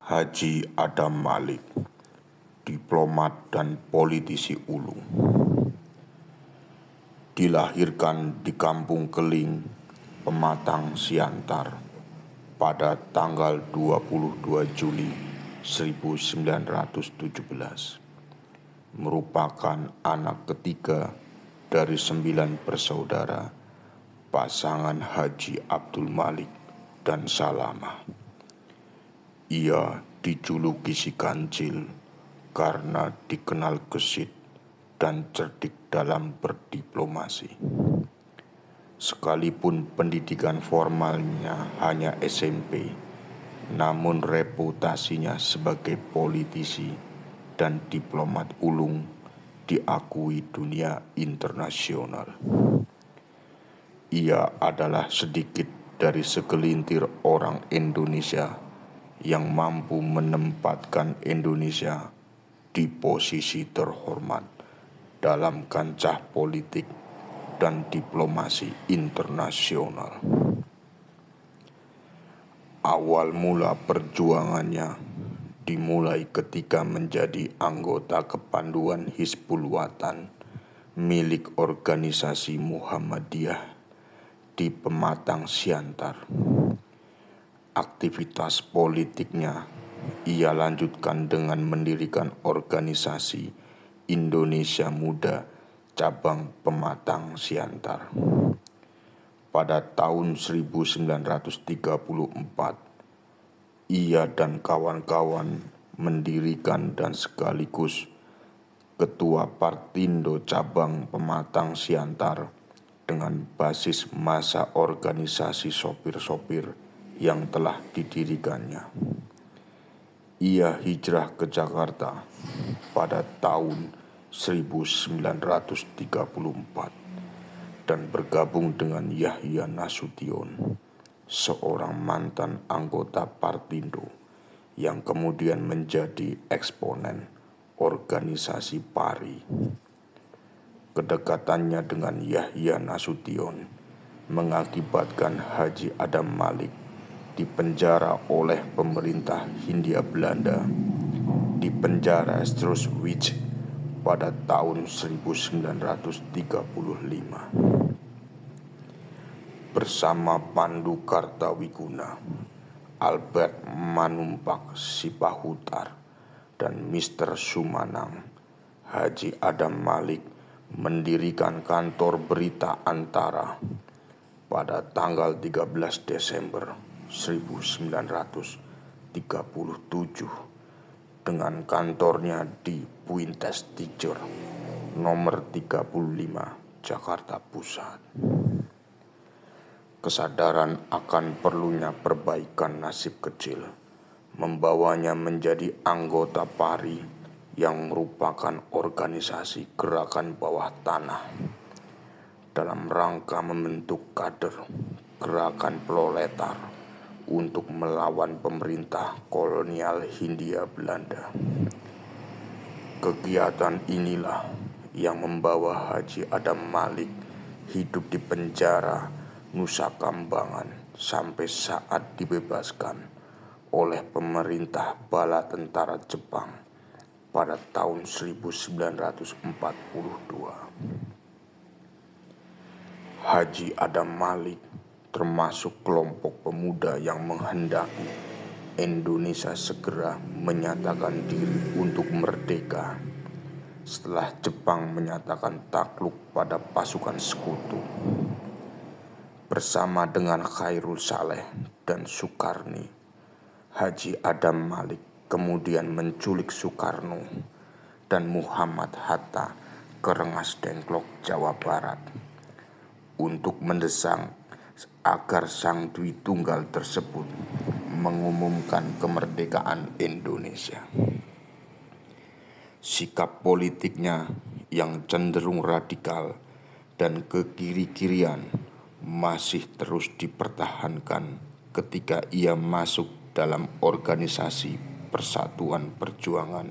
Haji Adam Malik, diplomat dan politisi Ulu. Dilahirkan di Kampung Keling, Pematang Siantar pada tanggal 22 Juli 1917. Merupakan anak ketiga dari 9 bersaudara, pasangan Haji Abdul Malik dan Salamah. Ia dijuluki si Kancil karena dikenal gesit dan cerdik dalam berdiplomasi. Sekalipun pendidikan formalnya hanya SMP, namun reputasinya sebagai politisi dan diplomat ulung diakui dunia internasional. Ia adalah sedikit dari segelintir orang Indonesia yang mampu menempatkan Indonesia di posisi terhormat dalam kancah politik dan diplomasi internasional. Awal mula perjuangannya dimulai ketika menjadi anggota kepanduan Hizbul Wathan milik organisasi Muhammadiyah di Pematang Siantar. Aktivitas politiknya ia lanjutkan dengan mendirikan organisasi Indonesia Muda cabang Pematang Siantar. Pada tahun 1934, ia dan kawan-kawan mendirikan dan sekaligus Ketua Partindo cabang Pematang Siantar dengan basis masa organisasi sopir-sopir yang telah didirikannya. Ia hijrah ke Jakarta pada tahun 1934 dan bergabung dengan Yahya Nasution, seorang mantan anggota Partindo yang kemudian menjadi eksponen organisasi PARI. Kedekatannya dengan Yahya Nasution mengakibatkan Haji Adam Malik dipenjara oleh pemerintah Hindia Belanda di penjara Auschwitz pada tahun 1935. Bersama Pandu Kartawiguna, Albert Manumpak Sipahutar, dan Mr. Sumanang, Haji Adam Malik mendirikan kantor berita Antara pada tanggal 13 Desember 1937 dengan kantornya di Puentes Tijer nomor 35 Jakarta Pusat. Kesadaran akan perlunya perbaikan nasib kecil membawanya menjadi anggota PARI yang merupakan organisasi gerakan bawah tanah dalam rangka membentuk kader gerakan proletar untuk melawan pemerintah kolonial Hindia Belanda. Kegiatan inilah yang membawa Haji Adam Malik hidup di penjara Nusa Kambangan sampai saat dibebaskan oleh pemerintah bala tentara Jepang pada tahun 1942. Haji Adam Malik termasuk kelompok pemuda yang menghendaki Indonesia segera menyatakan diri untuk merdeka setelah Jepang menyatakan takluk pada pasukan sekutu. Bersama dengan Khairul Saleh dan Sukarni, Haji Adam Malik kemudian menculik Soekarno dan Muhammad Hatta ke Rengas Dengklok, Jawa Barat untuk mendesak agar Sang Dwi Tunggal tersebut mengumumkan kemerdekaan Indonesia. Sikap politiknya yang cenderung radikal dan kekiri-kirian masih terus dipertahankan ketika ia masuk dalam organisasi Persatuan Perjuangan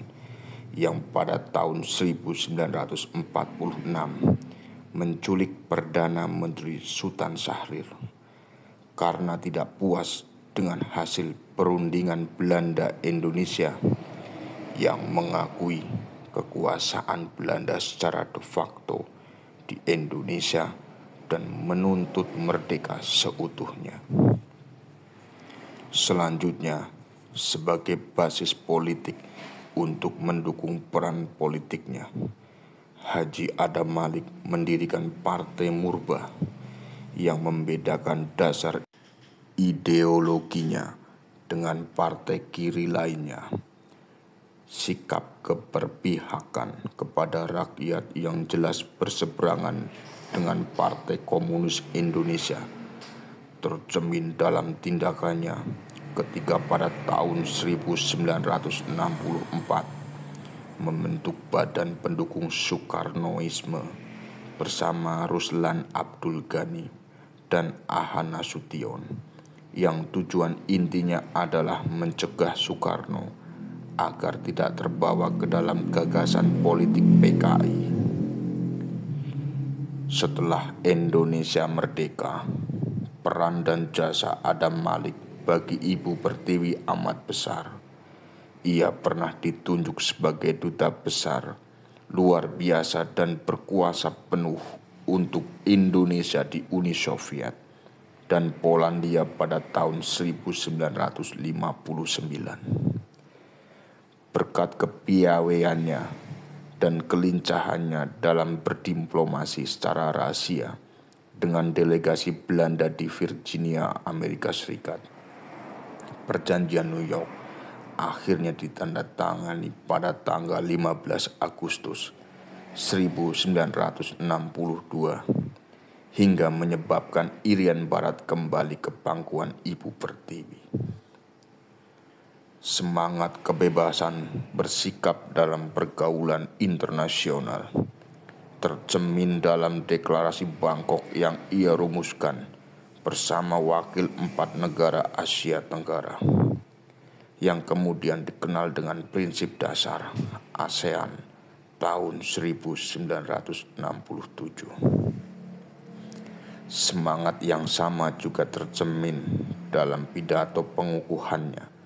yang pada tahun 1946 menculik Perdana Menteri Sultan Syahrir karena tidak puas dengan hasil perundingan Belanda Indonesia yang mengakui kekuasaan Belanda secara de facto di Indonesia dan menuntut merdeka seutuhnya. Selanjutnya, sebagai basis politik untuk mendukung peran politiknya, Haji Adam Malik mendirikan Partai Murba yang membedakan dasar ideologinya dengan partai kiri lainnya. Sikap keberpihakan kepada rakyat yang jelas berseberangan dengan Partai Komunis Indonesia tercermin dalam tindakannya ketika pada tahun 1964 membentuk Badan Pendukung Soekarnoisme bersama Ruslan Abdul Ghani dan Aha Nasution, yang tujuan intinya adalah mencegah Soekarno agar tidak terbawa ke dalam gagasan politik PKI. Setelah Indonesia merdeka, peran dan jasa Adam Malik bagi Ibu Pertiwi amat besar. Ia pernah ditunjuk sebagai duta besar luar biasa dan berkuasa penuh untuk Indonesia di Uni Soviet dan Polandia pada tahun 1959. Berkat kepiawaiannya dan kelincahannya dalam berdiplomasi secara rahasia dengan delegasi Belanda di Virginia, Amerika Serikat, Perjanjian New York akhirnya ditandatangani pada tanggal 15 Agustus 1962 hingga menyebabkan Irian Barat kembali ke pangkuan Ibu Pertiwi. Semangat kebebasan bersikap dalam pergaulan internasional tercermin dalam deklarasi Bangkok yang ia rumuskan bersama wakil 4 negara Asia Tenggara, yang kemudian dikenal dengan prinsip dasar ASEAN tahun 1967. Semangat yang sama juga tercermin dalam pidato pengukuhannya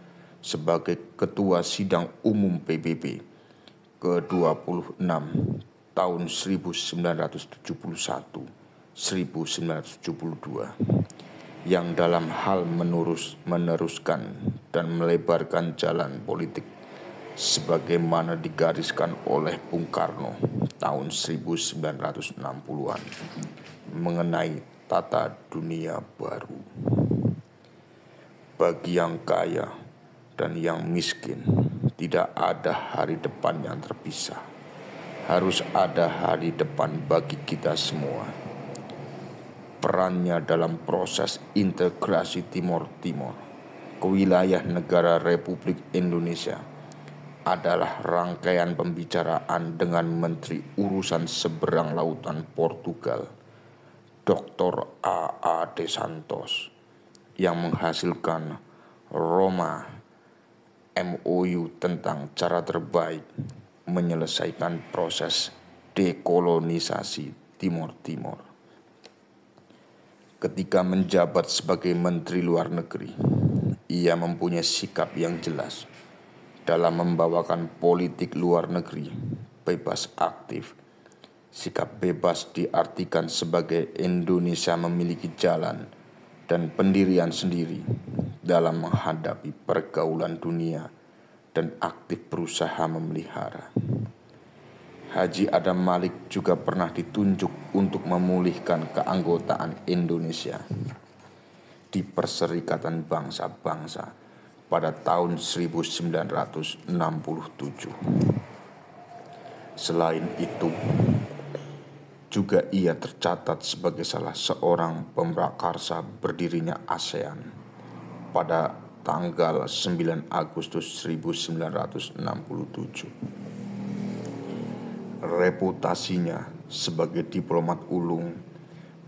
sebagai Ketua Sidang Umum PBB ke-26 tahun 1971-1972, yang dalam hal meneruskan dan melebarkan jalan politik sebagaimana digariskan oleh Bung Karno tahun 1960-an mengenai tata dunia baru. Bagi yang kaya dan yang miskin tidak ada hari depan yang terpisah. Harus ada hari depan bagi kita semua. Perannya dalam proses integrasi Timor Timur ke wilayah negara Republik Indonesia adalah rangkaian pembicaraan dengan Menteri Urusan Seberang Lautan Portugal, Dr. A.A. de Santos, yang menghasilkan Roma MOU tentang cara terbaik menyelesaikan proses dekolonisasi Timor Timur. Ketika menjabat sebagai Menteri Luar Negeri, ia mempunyai sikap yang jelas dalam membawakan politik luar negeri bebas aktif. Sikap bebas diartikan sebagai Indonesia memiliki jalan dan pendirian sendiri dalam menghadapi pergaulan dunia dan aktif berusaha memelihara. Haji Adam Malik juga pernah ditunjuk untuk memulihkan keanggotaan Indonesia di Perserikatan Bangsa-Bangsa pada tahun 1967. Selain itu, juga ia tercatat sebagai salah seorang pemrakarsa berdirinya ASEAN pada tanggal 9 Agustus 1967. Reputasinya sebagai diplomat ulung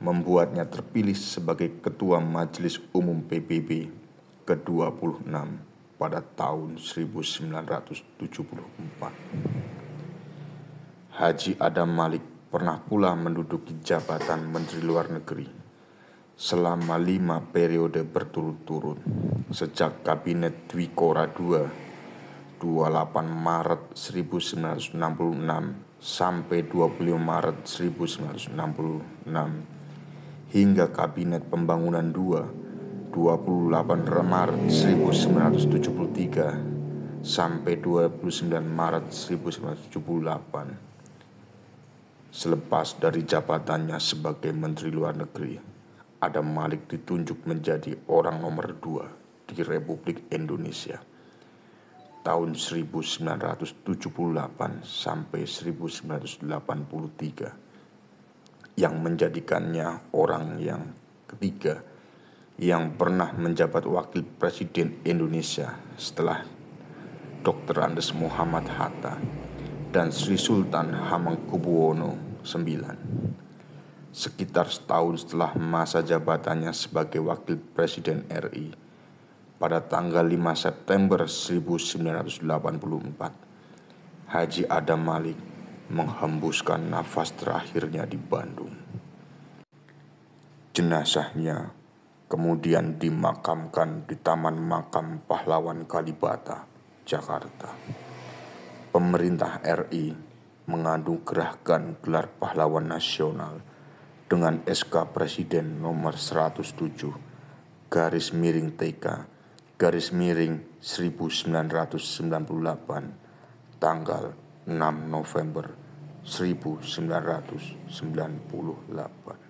membuatnya terpilih sebagai Ketua Majelis Umum PBB ke-26 pada tahun 1974. Haji Adam Malik pernah pula menduduki jabatan Menteri Luar Negeri selama 5 periode berturut-turut sejak Kabinet Dwikora II 28 Maret 1966 sampai 25 Maret 1966 hingga Kabinet Pembangunan II 28 Maret 1973 sampai 29 Maret 1978. Selepas dari jabatannya sebagai Menteri Luar Negeri, Adam Malik ditunjuk menjadi orang nomor 2 di Republik Indonesia tahun 1978 sampai 1983, yang menjadikannya orang yang ketiga yang pernah menjabat Wakil Presiden Indonesia setelah Dr. Andes Muhammad Hatta dan Sri Sultan Hamengkubuwono IX. Sekitar setahun setelah masa jabatannya sebagai Wakil Presiden RI, pada tanggal 5 September 1984, Haji Adam Malik menghembuskan nafas terakhirnya di Bandung. Jenazahnya kemudian dimakamkan di Taman Makam Pahlawan Kalibata, Jakarta. Pemerintah RI menganugerahkan gelar pahlawan nasional dengan SK Presiden nomor 107 /1998 tanggal 6 November 1998.